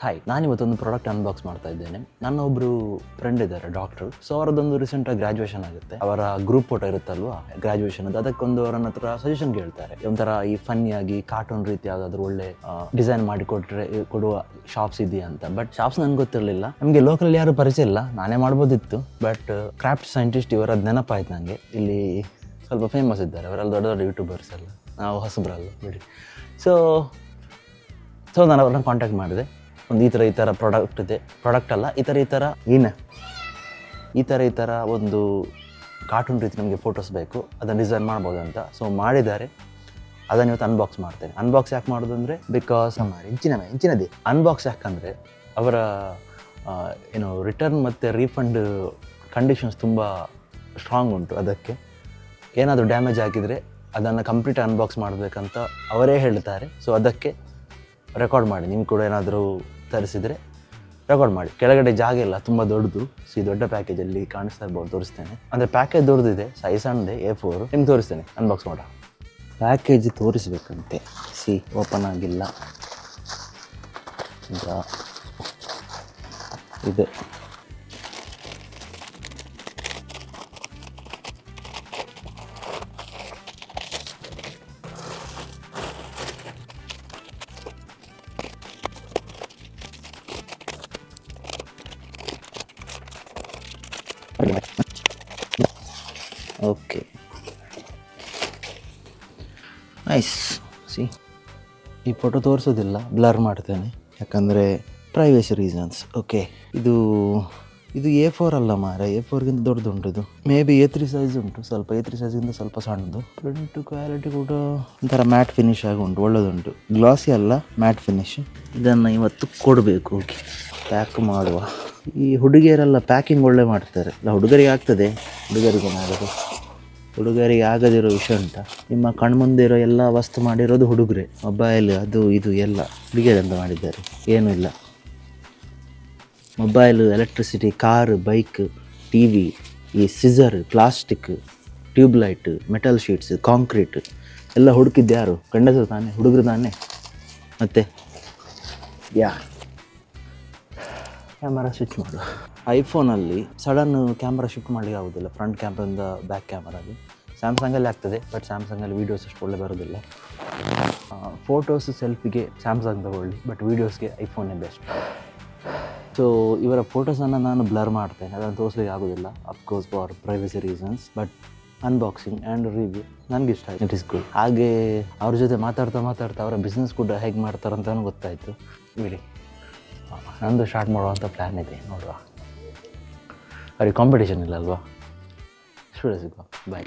Hi, ನಾನಿವತ್ತೊಂದು product unbox ಮಾಡ್ತಾ ಇದ್ದೇನೆ. ನನ್ನ ಒಬ್ಬರು ಫ್ರೆಂಡ್ ಇದ್ದಾರೆ, ಡಾಕ್ಟ್ರು. ಸೊ ಅವರದೊಂದು ರೀಸೆಂಟಾಗಿ ಗ್ರಾಜುಯೇಷನ್ ಆಗುತ್ತೆ. ಅವರ ಗ್ರೂಪ್ ಫೋಟೋ ಇರುತ್ತಲ್ವಾ ಗ್ರಾಜುಯೇಷನ್, ಅದಕ್ಕೊಂದು ಅವರನ್ನ ಹತ್ರ ಸಜೆಷನ್ ಕೇಳ್ತಾರೆ. ಒಂಥರ ಈ ಫನ್ನಿಯಾಗಿ ಕಾರ್ಟೂನ್ ರೀತಿ ಯಾವುದಾದ್ರೂ ಒಳ್ಳೆ ಡಿಸೈನ್ ಮಾಡಿ ಕೊಡುವ ಶಾಪ್ಸ್ ಇದೆಯಾ ಅಂತ. ಬಟ್ ಶಾಪ್ಸ್ ನನ್ಗೆ ಗೊತ್ತಿರಲಿಲ್ಲ. ನಮಗೆ ಲೋಕಲ್ ಯಾರು ಪರಿಚಯ ಇಲ್ಲ, ನಾನೇ ಮಾಡ್ಬೋದಿತ್ತು. ಬಟ್ ಕ್ರಾಫ್ಟ್ ಸೈಂಟಿಸ್ಟ್ ಇವರದ್ದು ನೆನಪಾಯ್ತು ನನಗೆ. ಇಲ್ಲಿ ಸ್ವಲ್ಪ ಫೇಮಸ್ ಇದ್ದಾರೆ ಅವರೆಲ್ಲ, ದೊಡ್ಡ ದೊಡ್ಡ ಯೂಟ್ಯೂಬರ್ಸ್ ಎಲ್ಲ, ನಾವು ಹೊಸಬ್ರಲ್ಲ ಬಿಡಿ. ಸೊ ನಾನು ಅವ್ರನ್ನ ಕಾಂಟ್ಯಾಕ್ಟ್ ಮಾಡಿದೆ. ಒಂದು ಈ ಥರ ಪ್ರಾಡಕ್ಟ್ ಇದೆ, ಪ್ರಾಡಕ್ಟ್ ಅಲ್ಲ, ಈ ಥರ ಒಂದು ಕಾರ್ಟೂನ್ ರೀತಿ ನಮಗೆ ಫೋಟೋಸ್ ಬೇಕು, ಅದನ್ನು ಡಿಸೈನ್ ಮಾಡ್ಬೋದು ಅಂತ. ಸೊ ಮಾಡಿದ್ದಾರೆ, ಅದನ್ನು ಇವತ್ತು ಅನ್ಬಾಕ್ಸ್ ಮಾಡ್ತೇನೆ. ಅನ್ಬಾಕ್ಸ್ ಯಾಕೆ ಮಾಡೋದು ಅಂದರೆ ಬಿಕಾಸ್ ಇಂಚಿನದೇ ಅನ್ಬಾಕ್ಸ್ ಯಾಕಂದರೆ ಅವರ ರಿಟರ್ನ್ ಮತ್ತು ರೀಫಂಡ್ ಕಂಡೀಷನ್ಸ್ ತುಂಬ ಸ್ಟ್ರಾಂಗ್ ಉಂಟು. ಅದಕ್ಕೆ ಏನಾದರೂ ಡ್ಯಾಮೇಜ್ ಆಗಿದರೆ ಅದನ್ನು ಕಂಪ್ಲೀಟ್ ಅನ್ಬಾಕ್ಸ್ ಮಾಡಬೇಕಂತ ಅವರೇ ಹೇಳ್ತಾರೆ. ಸೊ ಅದಕ್ಕೆ ರೆಕಾರ್ಡ್ ಮಾಡಿ, ನಿಮ್ಗೆ ಕೂಡ ಏನಾದರೂ ತರಿಸಿದರೆ ರೆಕಾರ್ಡ್ ಮಾಡಿ. ಕೆಳಗಡೆ ಜಾಗ ಇಲ್ಲ, ತುಂಬ ದೊಡ್ಡದು. ದೊಡ್ಡ ಪ್ಯಾಕೇಜಲ್ಲಿ ಕಾಣಿಸ್ತಾ ಇರ್ಬೋದು, ತೋರಿಸ್ತೇನೆ. ಅಂದರೆ ಪ್ಯಾಕೇಜ್ ದೊಡ್ಡದಿದೆ, ಸೈಜ್ ಸಣ್ಣದೆ A4. ನಿಮ್ಗೆ ತೋರಿಸ್ತೇನೆ, ಅನ್ಬಾಕ್ಸ್ ಮಾಡ. ಪ್ಯಾಕೇಜ್ ತೋರಿಸ್ಬೇಕಂತೆ. ಓಪನ್ ಆಗಿಲ್ಲ. ಇದೆ ಓಕೆ, ನೈಸ್. ಈ ಫೋಟೋ ತೋರಿಸೋದಿಲ್ಲ, ಬ್ಲರ್ ಮಾಡ್ತೇನೆ, ಯಾಕಂದರೆ ಪ್ರೈವೇಸಿ ರೀಸನ್ಸ್. ಓಕೆ, ಇದು A4 ಅಲ್ಲ ಮಾರೆ, A4ಗಿಂತ ದೊಡ್ಡದುಂಟು. ಇದು ಮೇ ಬಿ A3 ಸೈಜ್ ಉಂಟು, ಸ್ವಲ್ಪ A3 ಸೈಜಿಂದ ಸ್ವಲ್ಪ ಸಣ್ಣದು. ಪ್ರಿಂಟ್ ಕ್ವಾಲಿಟಿ ಕೂಡ ಒಂಥರ ಮ್ಯಾಟ್ ಫಿನಿಶ್ ಆಗಿ ಉಂಟು, ಒಳ್ಳೆದುಂಟು. ಗ್ಲಾಸಿ ಅಲ್ಲ, ಮ್ಯಾಟ್ ಫಿನಿಶ್. ಇದನ್ನು ಇವತ್ತು ಕೊಡಬೇಕು. ಓಕೆ, ಪ್ಯಾಕ್ ಮಾಡುವ. ಈ ಹುಡುಗಿಯರೆಲ್ಲ ಪ್ಯಾಕಿಂಗ್ ಒಳ್ಳೆ ಮಾಡ್ತಾರೆ. ಇಲ್ಲ, ಹುಡುಗರಿಗೆ ಆಗ್ತದೆ, ಹುಡುಗರಿಗೆ ಆಗದಿರೋ ವಿಷಯ ಉಂಟ. ನಿಮ್ಮ ಕಣ್ಮುಂದೆ ಇರೋ ಎಲ್ಲ ವಸ್ತು ಮಾಡಿರೋದು ಹುಡುಗರೇ. ಮೊಬೈಲ್, ಅದು ಇದು ಎಲ್ಲ ಹುಡುಗಿಯರಂತ ಮಾಡಿದ್ದಾರೆ. ಏನೂ ಇಲ್ಲ. Mobile, electricity, car, bike, TV, ಈ scissor, plastic, tube light, metal sheets, concrete ಎಲ್ಲ ಹುಡುಕಿದ್ದು ಯಾರು? ಗಂಡಸರು ತಾನೇ, ಹುಡುಗರು ತಾನೇ. ಮತ್ತು ಕ್ಯಾಮರಾ ಸ್ವಿಚ್ ಮಾಡು. ಐಫೋನಲ್ಲಿ ಸಡನ್ ಕ್ಯಾಮ್ರಾ ಶಿಫ್ಟ್ ಮಾಡಲಿಕ್ಕೆ ಆಗೋದಿಲ್ಲ, ಫ್ರಂಟ್ ಕ್ಯಾಮ್ರಿಂದ ಬ್ಯಾಕ್ ಕ್ಯಾಮ್ರಾಗೆ. ಸ್ಯಾಮ್ಸಂಗಲ್ಲಿ ಆಗ್ತದೆ, ಬಟ್ ಸ್ಯಾಮ್ಸಂಗಲ್ಲಿ ವೀಡಿಯೋಸ್ ಅಷ್ಟು ಒಳ್ಳೆ ಬರೋದಿಲ್ಲ. ಫೋಟೋಸ್, ಸೆಲ್ಫಿಗೆ ಸ್ಯಾಮ್ಸಂಗ್ ತಗೊಳ್ಳಿ, ಬಟ್ ವೀಡಿಯೋಸ್ಗೆ ಐಫೋನೇ ಬೆಸ್ಟ್. ಸೊ ಇವರ ಫೋಟೋಸನ್ನು ನಾನು ಬ್ಲರ್ ಮಾಡ್ತೇನೆ, ಅದನ್ನು ತೋರಿಸ್ಲಿಕ್ಕೆ ಆಗೋದಿಲ್ಲ, of course for privacy reasons. But unboxing and review ನನಗೆ ಇಷ್ಟ ಆಯಿತು, ಇಟ್ ಇಸ್ ಗುಡ್. ಹಾಗೆ ಅವ್ರ ಜೊತೆ ಮಾತಾಡ್ತಾ ಅವರ ಬಿಸ್ನೆಸ್ ಕೂಡ ಹೇಗೆ ಮಾಡ್ತಾರಂತಲೂ ಗೊತ್ತಾಯಿತು. ಬಿಡಿ, ನಂದು ಸ್ಟಾರ್ಟ್ ಮಾಡುವಂಥ ಪ್ಲ್ಯಾನ್ ಇದೆ, ನೋಡುವ. ಅವ್ರಿಗೆ ಕಾಂಪಿಟೇಷನ್ ಇಲ್ಲ ಅಲ್ವಾ? ಸ್ಟೂಡೆಂಟ್ಸಿಗೆ ಬಾಯ್.